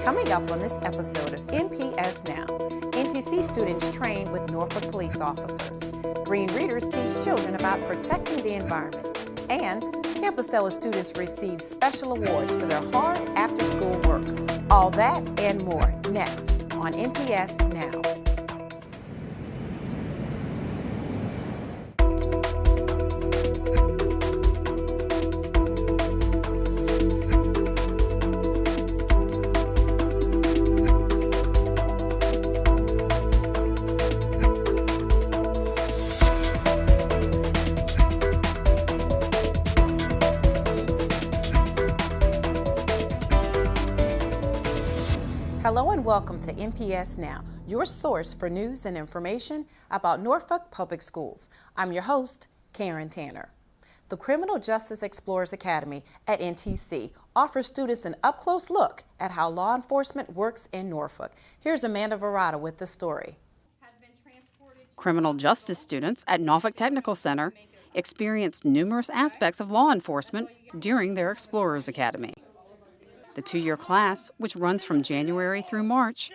Coming up on this episode of NPS Now, NTC students train with Norfolk police officers. Green readers teach children about protecting the environment. And Campostella students receive special awards for their hard after-school work. All that and more next on NPS Now. Hello and welcome to NPS Now, your source for news and information about Norfolk Public Schools. I'm your host, Karen Tanner. The Criminal Justice Explorers Academy at NTC offers students an up-close look at how law enforcement works in Norfolk. Here's Amanda Verrata with the story. Criminal justice students at Norfolk Technical Center experienced numerous aspects of law enforcement during their Explorers Academy. The two-year class, which runs from January through March,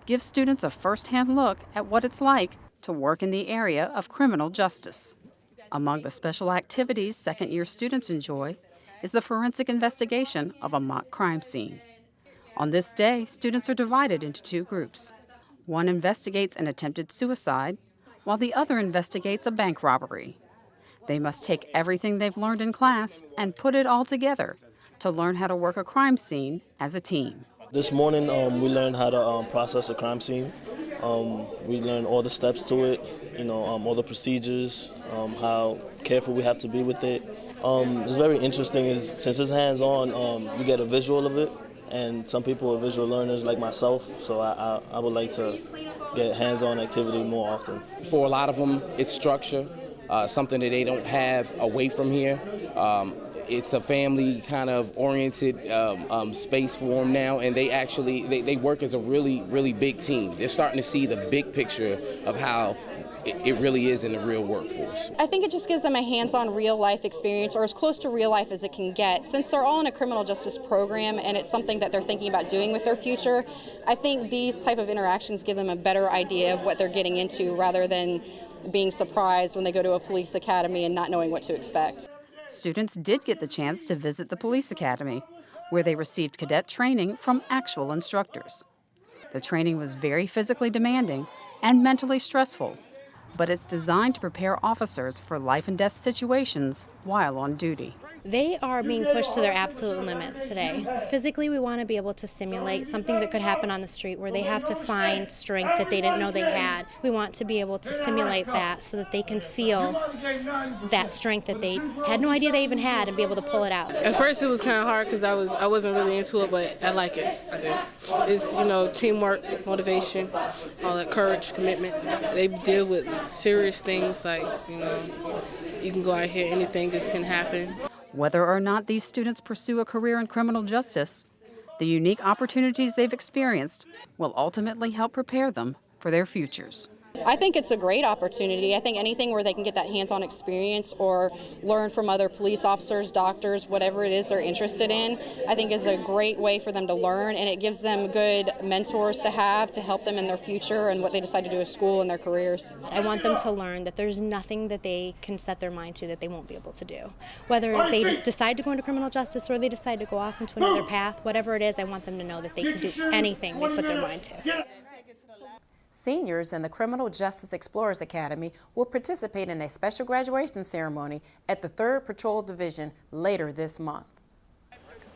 gives students a first-hand look at what it's like to work in the area of criminal justice. Among the special activities second-year students enjoy is the forensic investigation of a mock crime scene. On this day, students are divided into two groups. One investigates an attempted suicide, while the other investigates a bank robbery. They must take everything they've learned in class and put it all together to learn how to work a crime scene as a team. This morning we learned how to process a crime scene. We learned all the steps to it, all the procedures, how careful we have to be with it. It's very interesting since it's hands-on, you get a visual of it, and some people are visual learners like myself, so I would like to get hands-on activity more often. For a lot of them, it's structure, something that they don't have away from here. It's a family kind of oriented space for them now, and they work as a really, really big team. They're starting to see the big picture of how it really is in the real workforce. I think it just gives them a hands-on real life experience, or as close to real life as it can get. Since they're all in a criminal justice program and it's something that they're thinking about doing with their future, I think these type of interactions give them a better idea of what they're getting into rather than being surprised when they go to a police academy and not knowing what to expect. Students did get the chance to visit the police academy, where they received cadet training from actual instructors. The training was very physically demanding and mentally stressful, but it's designed to prepare officers for life and death situations while on duty. They are being pushed to their absolute limits today. Physically, we want to be able to simulate something that could happen on the street where they have to find strength that they didn't know they had. We want to be able to simulate that so that they can feel that strength that they had no idea they even had and be able to pull it out. At first it was kind of hard because I wasn't really into it, but I like it. I do. It's, teamwork, motivation, all that courage, commitment. They deal with serious things like, you can go out here, anything just can happen. Whether or not these students pursue a career in criminal justice, the unique opportunities they've experienced will ultimately help prepare them for their futures. I think it's a great opportunity. I think anything where they can get that hands-on experience or learn from other police officers, doctors, whatever it is they're interested in, I think is a great way for them to learn, and it gives them good mentors to have to help them in their future and what they decide to do at school and their careers. I want them to learn that there's nothing that they can set their mind to that they won't be able to do. Whether they decide to go into criminal justice or they decide to go off into another path, whatever it is, I want them to know that they can do anything they put their mind to. Seniors in the Criminal Justice Explorers Academy will participate in a special graduation ceremony at the 3rd Patrol Division later this month.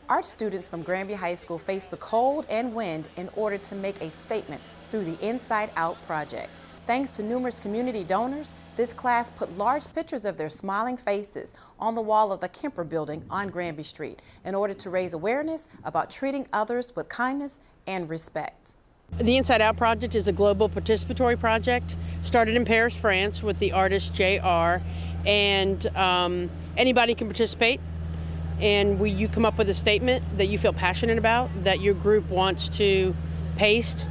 Art students from Granby High School face the cold and wind in order to make a statement through the Inside Out project. Thanks to numerous community donors, this class put large pictures of their smiling faces on the wall of the Kemper building on Granby Street in order to raise awareness about treating others with kindness and respect. The Inside Out project is a global participatory project started in Paris, France with the artist JR, and anybody can participate, and you come up with a statement that you feel passionate about, that your group wants to paste,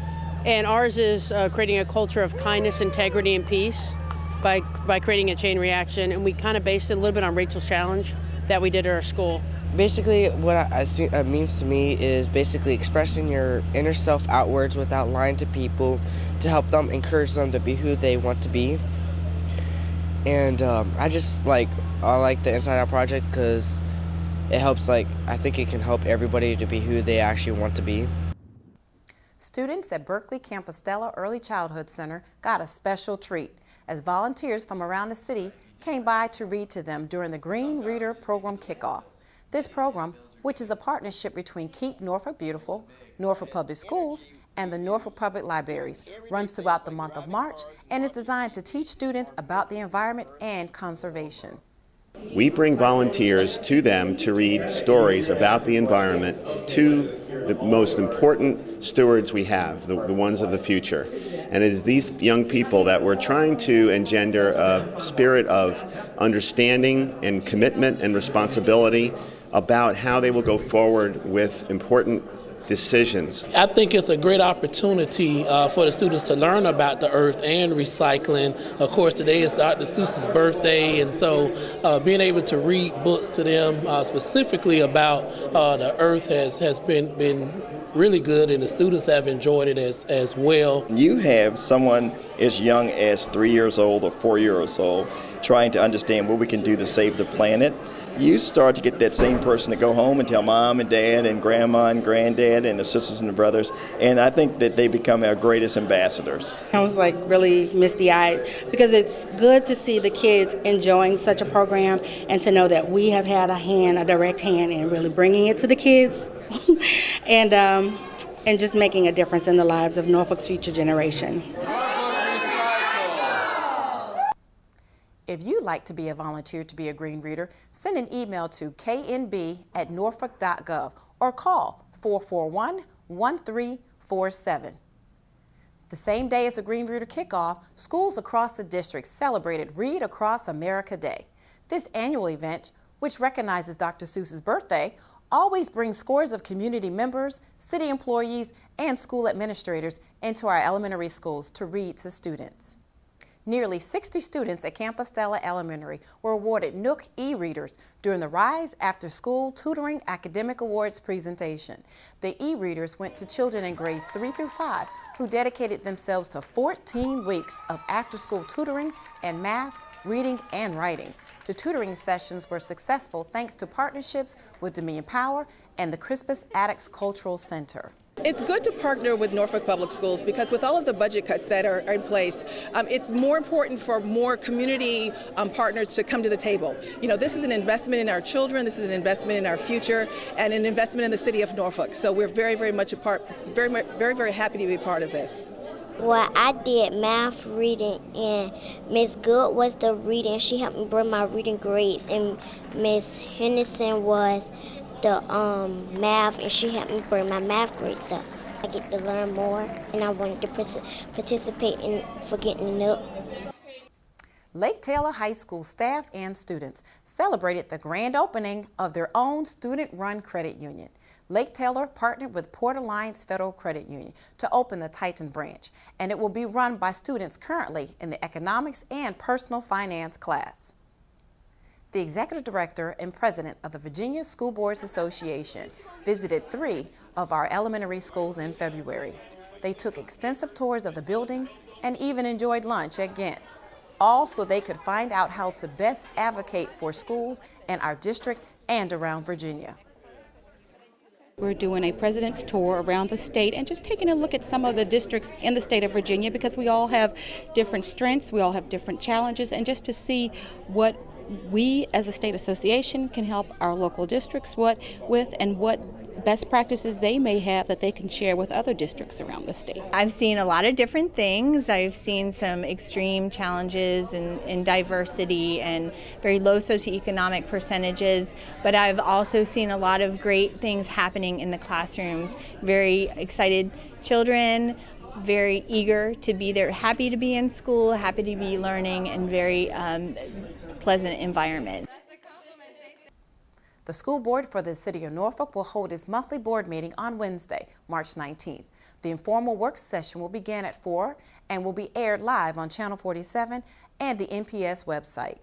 and ours is creating a culture of kindness, integrity, and peace by creating a chain reaction, and we kind of based it a little bit on Rachel's challenge that we did at our school. Basically, what I see it means to me is basically expressing your inner self outwards without lying to people, to help them, encourage them to be who they want to be. And I like the Inside Out project because it helps, I think it can help everybody to be who they actually want to be. Students at Berkeley Compostela Early Childhood Center got a special treat as volunteers from around the city came by to read to them during the Green Reader Program kickoff. This program, which is a partnership between Keep Norfolk Beautiful, Norfolk Public Schools, and the Norfolk Public Libraries, runs throughout the month of March and is designed to teach students about the environment and conservation. We bring volunteers to them to read stories about the environment to the most important stewards we have, the ones of the future. And it is these young people that we're trying to engender a spirit of understanding and commitment and responsibility about how they will go forward with important decisions. I think it's a great opportunity for the students to learn about the earth and recycling. Of course, today is Dr. Seuss's birthday, and so being able to read books to them specifically about the earth has been really good, and the students have enjoyed it as well. You have someone as young as 3 years old or 4 years old trying to understand what we can do to save the planet. You start to get that same person to go home and tell mom and dad and grandma and granddad and the sisters and the brothers, and I think that they become our greatest ambassadors. I was really misty-eyed because it's good to see the kids enjoying such a program and to know that we have had a direct hand in really bringing it to the kids and just making a difference in the lives of Norfolk's future generation. If you'd like to be a volunteer to be a Green Reader, send an email to knb@norfolk.gov or call 441-1347. The same day as the Green Reader kickoff, schools across the district celebrated Read Across America Day. This annual event, which recognizes Dr. Seuss's birthday, always brings scores of community members, city employees, and school administrators into our elementary schools to read to students. Nearly 60 students at Compostela Elementary were awarded Nook e-readers during the Rise After School Tutoring Academic Awards presentation. The e-readers went to children in grades 3 through 5 who dedicated themselves to 14 weeks of after-school tutoring in math, reading, and writing. The tutoring sessions were successful thanks to partnerships with Dominion Power and the Crispus Attucks Cultural Center. It's good to partner with Norfolk Public Schools because with all of the budget cuts that are in place, it's more important for more community partners to come to the table. You know, this is an investment in our children, this is an investment in our future, and an investment in the city of Norfolk. So we're very, very much a part, very happy to be a part of this. Well, I did math reading, and Miss Good was the reading. She helped me bring my reading grades, and Miss Henderson was the math, and she helped me bring my math grades up. I get to learn more, and I wanted to participate in Forgetting the Nook. Lake Taylor High School staff and students celebrated the grand opening of their own student-run credit union. Lake Taylor partnered with Port Alliance Federal Credit Union to open the Titan branch, and it will be run by students currently in the economics and personal finance class. The executive director and president of the Virginia School Boards Association visited 3 of our elementary schools in February. They took extensive tours of the buildings and even enjoyed lunch at Ghent, all so they could find out how to best advocate for schools in our district and around Virginia. We're doing a president's tour around the state and just taking a look at some of the districts in the state of Virginia because we all have different strengths, we all have different challenges, and just to see what we as a state association can help our local districts with and what best practices they may have that they can share with other districts around the state. I've seen a lot of different things. I've seen some extreme challenges in diversity and very low socioeconomic percentages, but I've also seen a lot of great things happening in the classrooms. Very excited children, very eager to be there, happy to be in school, happy to be learning, and very pleasant environment. The school board for the city of Norfolk will hold its monthly board meeting on Wednesday, March 19th. The informal work session will begin at 4 and will be aired live on Channel 47 and the NPS website.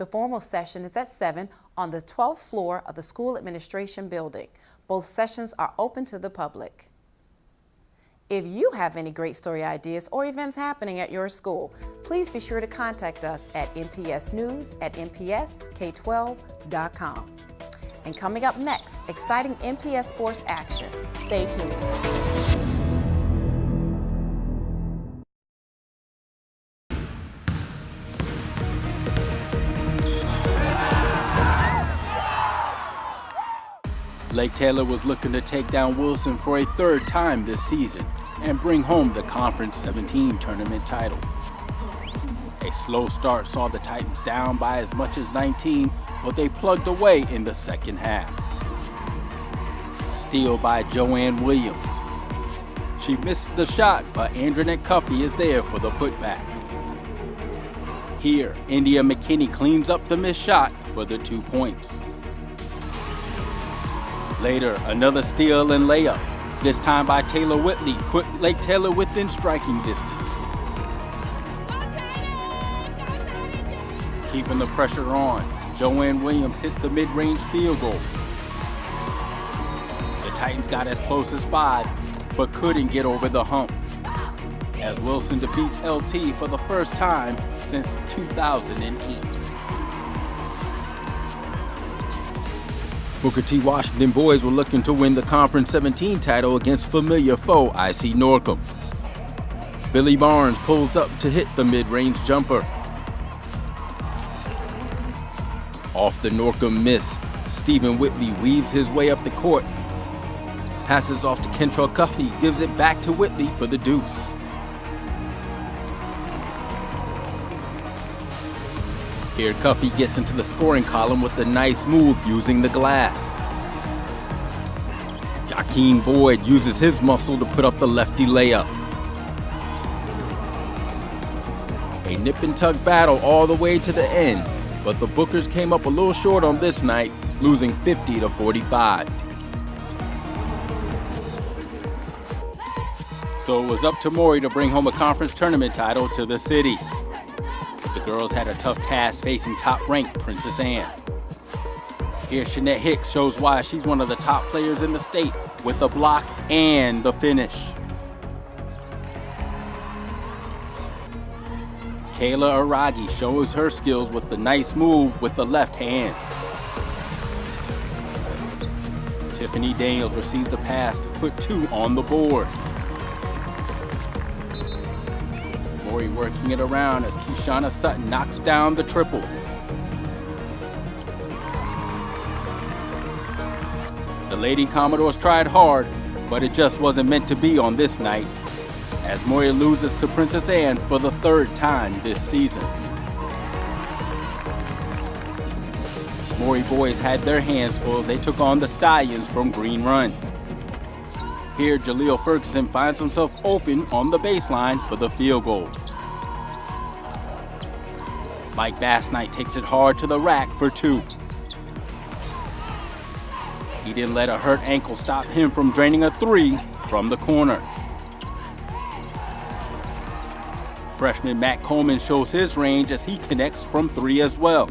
The formal session is at 7 on the 12th floor of the School Administration Building. Both sessions are open to the public. If you have any great story ideas or events happening at your school, please be sure to contact us at npsnews@npsk12.com. And coming up next, exciting NPS sports action. Stay tuned. Lake Taylor was looking to take down Wilson for a third time this season and bring home the Conference 17 tournament title. A slow start saw the Titans down by as much as 19, but they plugged away in the second half. Steal by Joanne Williams. She missed the shot, but Andronette Cuffey is there for the putback. Here, India McKinney cleans up the missed shot for the 2 points. Later, another steal and layup, this time by Taylor Whitley, put Lake Taylor within striking distance. Keeping the pressure on, Joanne Williams hits the mid-range field goal. The Titans got as close as 5, but couldn't get over the hump, as Wilson defeats LT for the first time since 2008. Booker T. Washington boys were looking to win the Conference 17 title against familiar foe IC Norcom. Billy Barnes pulls up to hit the mid-range jumper. Off the Norcom miss, Stephen Whitley weaves his way up the court. Passes off to Kentrell Cuffey, gives it back to Whitley for the deuce. Here, Cuffey gets into the scoring column with a nice move using the glass. Jakeem Boyd uses his muscle to put up the lefty layup. A nip and tuck battle all the way to the end, but the Bookers came up a little short on this night, losing 50-45. So it was up to Maury to bring home a conference tournament title to the city. The girls had a tough task facing top-ranked Princess Anne. Here, Shanette Hicks shows why she's one of the top players in the state with the block and the finish. Kayla Aragi shows her skills with the nice move with the left hand. Tiffany Daniels receives the pass to put 2 on the board. Maury working it around as Keishana Sutton knocks down the triple. The Lady Commodores tried hard, but it just wasn't meant to be on this night, as Maury loses to Princess Anne for the 3rd time this season. Maury boys had their hands full as they took on the Stallions from Green Run. Here, Jaleel Ferguson finds himself open on the baseline for the field goal. Mike Bass-Knight takes it hard to the rack for 2. He didn't let a hurt ankle stop him from draining a 3 from the corner. Freshman Matt Coleman shows his range as he connects from 3 as well.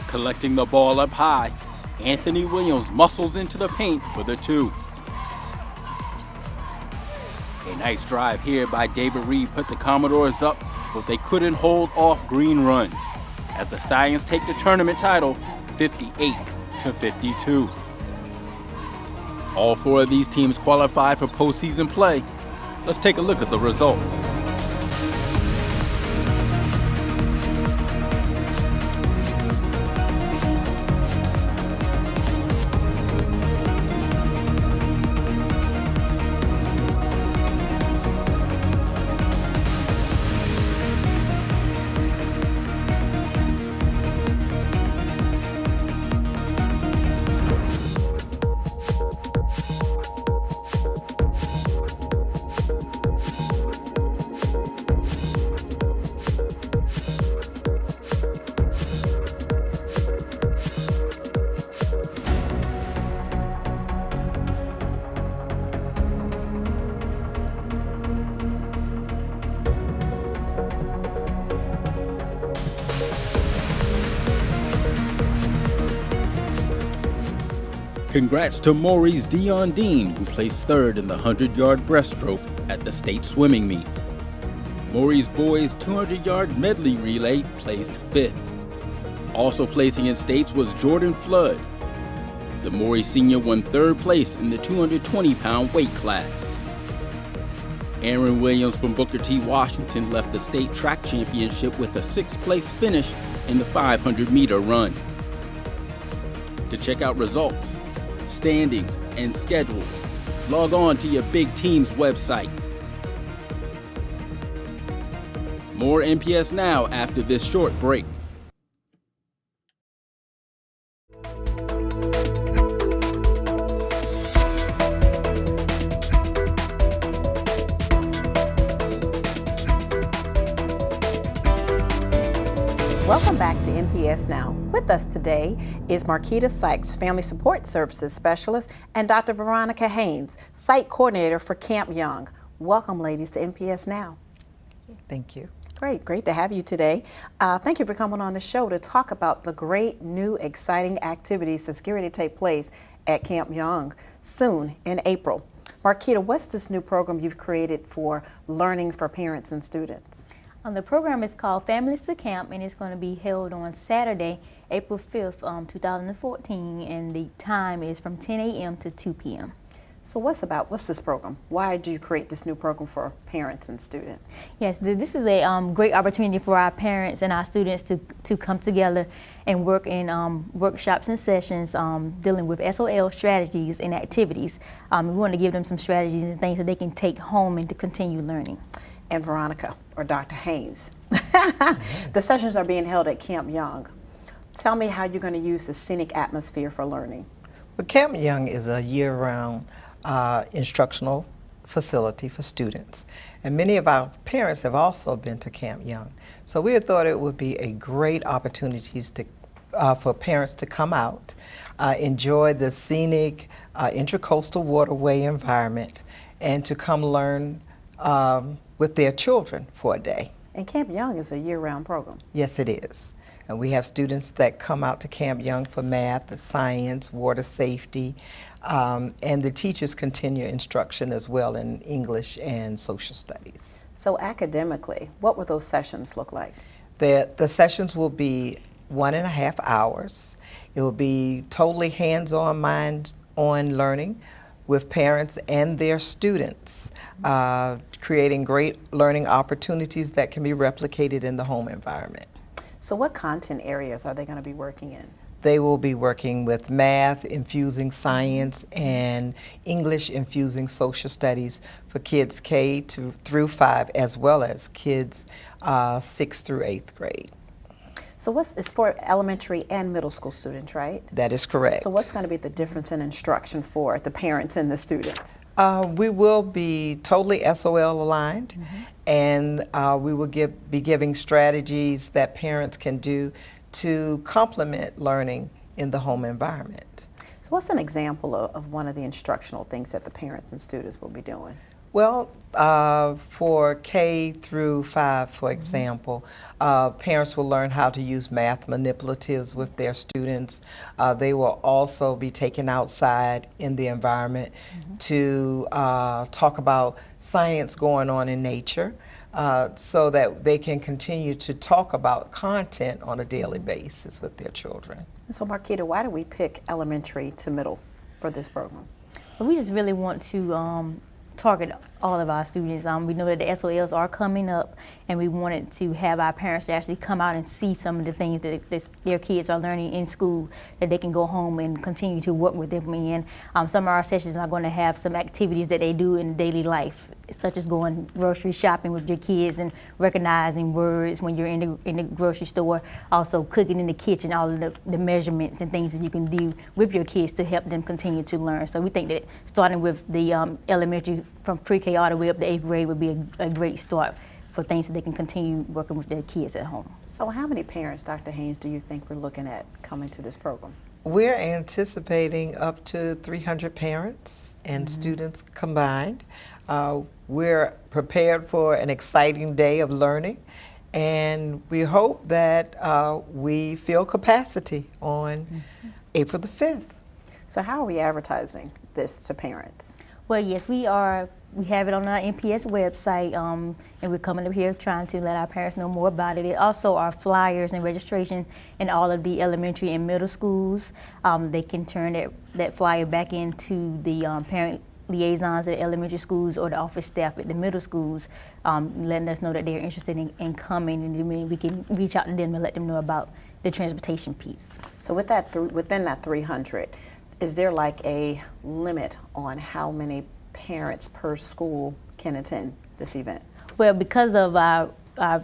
Collecting the ball up high, Anthony Williams muscles into the paint for the 2. A nice drive here by David Reed put the Commodores up, but they couldn't hold off Green Run, as the Stallions take the tournament title 58-52. All 4 of these teams qualified for postseason play. Let's take a look at the results. Congrats to Maurice Dion Dean, who placed third in the 100-yard breaststroke at the state swimming meet. Maurice boys' 200-yard medley relay placed fifth. Also placing in states was Jordan Flood. The Maurice senior won third place in the 220-pound weight class. Aaron Williams from Booker T. Washington left the state track championship with a sixth-place finish in the 500-meter run. To check out results, standings, and schedules, log on to your big team's website. More NPS Now after this short break. Welcome back to NPS Now. With us today is Marquita Sykes, Family Support Services Specialist, and Dr. Veronica Haynes, Site Coordinator for Camp Young. Welcome, ladies, to NPS Now. Thank you. Great to have you today. Thank you for coming on the show to talk about the great, new, exciting activities that's going to take place at Camp Young soon in April. Marquita, what's this new program you've created for learning for parents and students? The program is called Families to Camp, and it's going to be held on Saturday, April 5th, 2014, and the time is from 10 a.m. to 2 p.m. So what's this program? Why do you create this new program for parents and students? Yes, this is a great opportunity for our parents and our students to come together and work in workshops and sessions dealing with SOL strategies and activities. We want to give them some strategies and things that they can take home and to continue learning. And Veronica, or Dr. Haynes, the sessions are being held at Camp Young. Tell me how you're going to use the scenic atmosphere for learning. Well, Camp Young is a year-round instructional facility for students. And many of our parents have also been to Camp Young. So we thought it would be a great opportunity for parents to come out, enjoy the scenic intracoastal waterway environment, and to come learn with their children for a day. And Camp Young is a year-round program. Yes, it is. And we have students that come out to Camp Young for math, science, water safety, and the teachers continue instruction as well in English and social studies. So academically, what will those sessions look like? The sessions will be 1.5 hours. It will be totally hands-on, mind-on learning with parents and their students, creating great learning opportunities that can be replicated in the home environment. So what content areas are they going to be working in? They will be working with math, infusing science, and English, infusing social studies for kids K through 5, as well as kids 6th through 8th grade. So it's for elementary and middle school students, right? That is correct. So what's going to be the difference in instruction for the parents and the students? We will be totally SOL aligned, and we will be giving strategies that parents can do to complement learning in the home environment. So what's an example of one of the instructional things that the parents and students will be doing? Well, for K through 5, for example, parents will learn how to use math manipulatives with their students. They will also be taken outside in the environment to talk about science going on in nature, so that they can continue to talk about content on a daily basis with their children. So Marquita, why do we pick elementary to middle for this program? Well, we just really want to target all of our students. We know that the SOLs are coming up, and we wanted to have our parents actually come out and see some of the things that their kids are learning in school, that they can go home and continue to work with them in. Some of our sessions are going to have some activities that they do in daily life, such as going grocery shopping with your kids and recognizing words when you're in the grocery store, also cooking in the kitchen, all of the measurements and things that you can do with your kids to help them continue to learn. So we think that starting with the elementary from pre-K all the way up to 8th grade would be a great start for things that they can continue working with their kids at home. So how many parents, Dr. Haynes, do you think we're looking at coming to this program? We're anticipating up to 300 parents and students combined. We're prepared for an exciting day of learning, and we hope that we fill capacity on April the 5th. So how are we advertising this to parents? Well, yes, we are. We have it on our NPS website, and we're coming up here trying to let our parents know more about it. It also are flyers and registration in all of the elementary and middle schools. They can turn that flyer back into the parent liaisons at elementary schools or the office staff at the middle schools, letting us know that they're interested in coming, and then we can reach out to them and let them know about the transportation piece. So with that, within that 300, is there like a limit on how many parents per school can attend this event? Well, because of our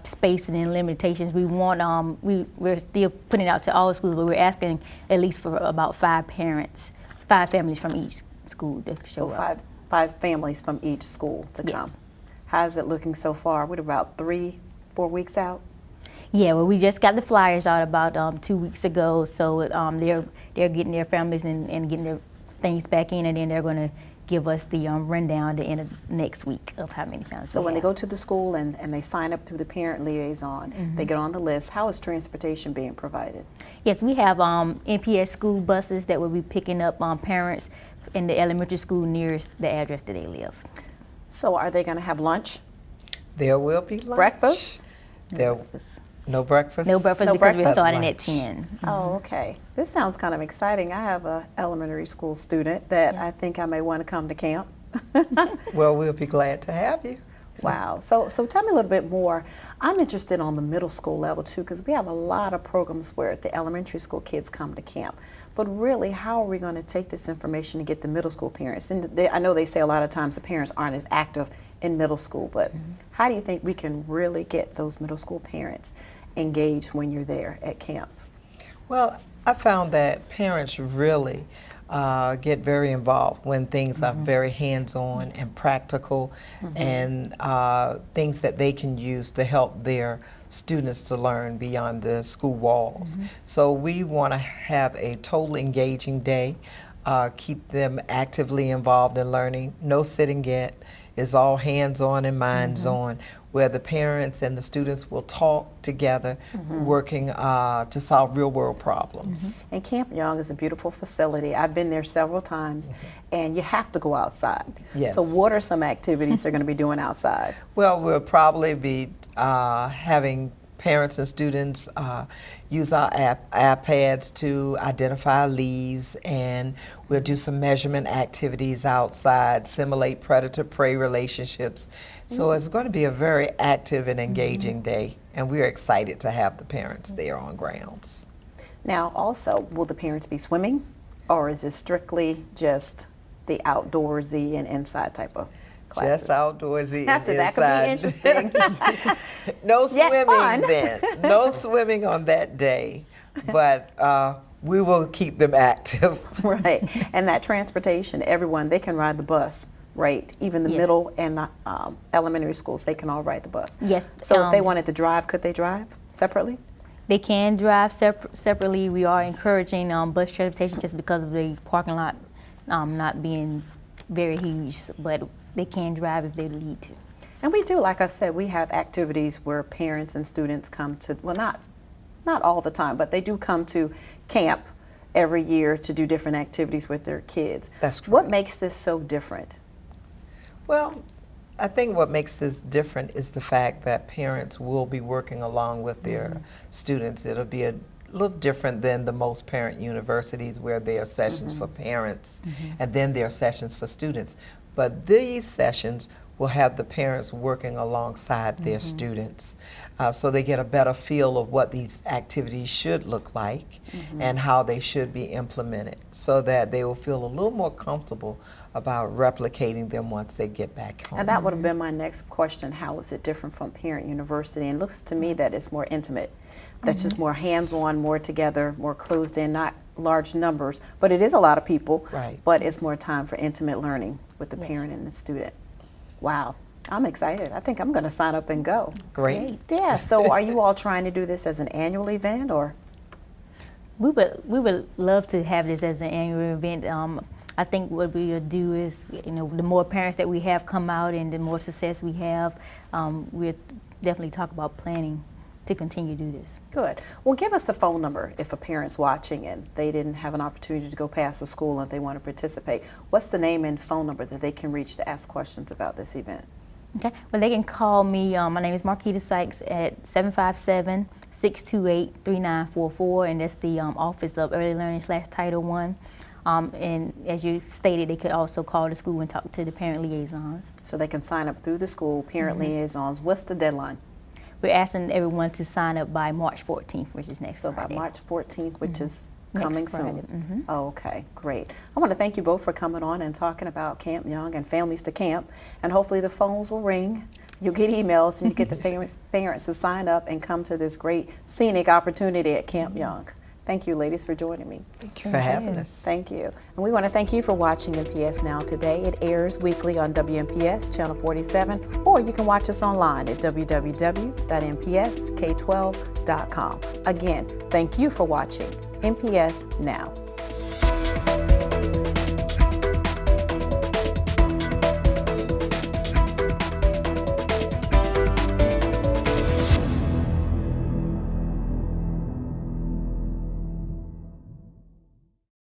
spacing and limitations, we want we're still putting it out to all schools, but we're asking at least for about 5 families from each school to show up. So five families from each school to come. Yes. How's it looking so far? What, about 3-4 weeks out? Yeah, well, we just got the flyers out about 2 weeks ago, so they're getting their families and getting their things back in, and then they're going to give us the rundown at the end of next week of how many families. So when they go to the school and they sign up through the parent liaison, they get on the list, how is transportation being provided? Yes, we have NPS school buses that will be picking up parents in the elementary school nearest the address that they live. So are they going to have lunch? There will be lunch. Breakfast? No breakfast? No breakfast because we're starting at 10. Oh, okay. This sounds kind of exciting. I have an elementary school student that I think I may want to come to camp. Well, we'll be glad to have you. Wow. So tell me a little bit more. I'm interested on the middle school level too, because we have a lot of programs where the elementary school kids come to camp. But really, how are we going to take this information and get the middle school parents? And I know they say a lot of times the parents aren't as active in middle school, but how do you think we can really get those middle school parents engaged when you're there at camp? Well, I found that parents really get very involved when things are very hands-on and practical, and things that they can use to help their students to learn beyond the school walls. So we want to have a totally engaging day, keep them actively involved in learning. No sitting yet. It's all hands-on and minds-on, where the parents and the students will talk together, working to solve real-world problems. And Camp Young is a beautiful facility. I've been there several times, and you have to go outside. Yes. So what are some activities they're going to be doing outside? Well, we'll probably be having parents and students use our iPads to identify leaves, and we'll do some measurement activities outside, simulate predator-prey relationships. So it's going to be a very active and engaging day, and we're excited to have the parents there on grounds. Now, also, will the parents be swimming, or is it strictly just the outdoorsy and inside type of classes? Just outdoorsy and inside. That could be interesting. No Yet swimming fun. then. No swimming on that day, but we will keep them active. Right, and that transportation, everyone, they can ride the bus, right? Even the middle and the elementary schools, they can all ride the bus. Yes. So if they wanted to drive, could they drive separately? They can drive separately. We are encouraging bus transportation just because of the parking lot not being very huge, but they can drive if they need to. And we do, like I said, we have activities where parents and students come to, well, not all the time, but they do come to camp every year to do different activities with their kids. That's correct. What makes this so different? Well, I think what makes this different is the fact that parents will be working along with their students. It'll be a little different than the most parent universities where there are sessions for parents and then there are sessions for students. But these sessions will have the parents working alongside their students, so they get a better feel of what these activities should look like and how they should be implemented, so that they will feel a little more comfortable about replicating them once they get back home. And that would have been my next question. How is it different from parent university? And it looks to me that it's more intimate. That's just more hands-on, more together, more closed in, not large numbers, but it is a lot of people. Right. But it's more time for intimate learning with the parent and the student. Wow, I'm excited. I think I'm going to sign up and go. Great. Yeah, so are you all trying to do this as an annual event, or? We would love to have this as an annual event. I think what we would do is, the more parents that we have come out and the more success we have, we'll definitely talk about planning to continue to do this. Good. Well, give us the phone number if a parent's watching and they didn't have an opportunity to go past the school and they want to participate. What's the name and phone number that they can reach to ask questions about this event? Okay. Well, they can call me. My name is Marquita Sykes at 757-628-3944, and that's the Office of Early Learning / Title I. And as you stated, they could also call the school and talk to the parent liaisons. So they can sign up through the school, parent liaisons. What's the deadline? We're asking everyone to sign up by March 14th, which is next Friday. So by March 14th, which is coming Next Friday. soon. Okay, great. I want to thank you both for coming on and talking about Camp Young and Families to Camp. And hopefully the phones will ring. You'll get emails and you get the parents to sign up and come to this great scenic opportunity at Camp Young. Thank you, ladies, for joining me. Thank you for having us. Thank you. And we want to thank you for watching NPS Now today. It airs weekly on WNPS Channel 47, or you can watch us online at www.npsk12.com. Again, thank you for watching NPS Now.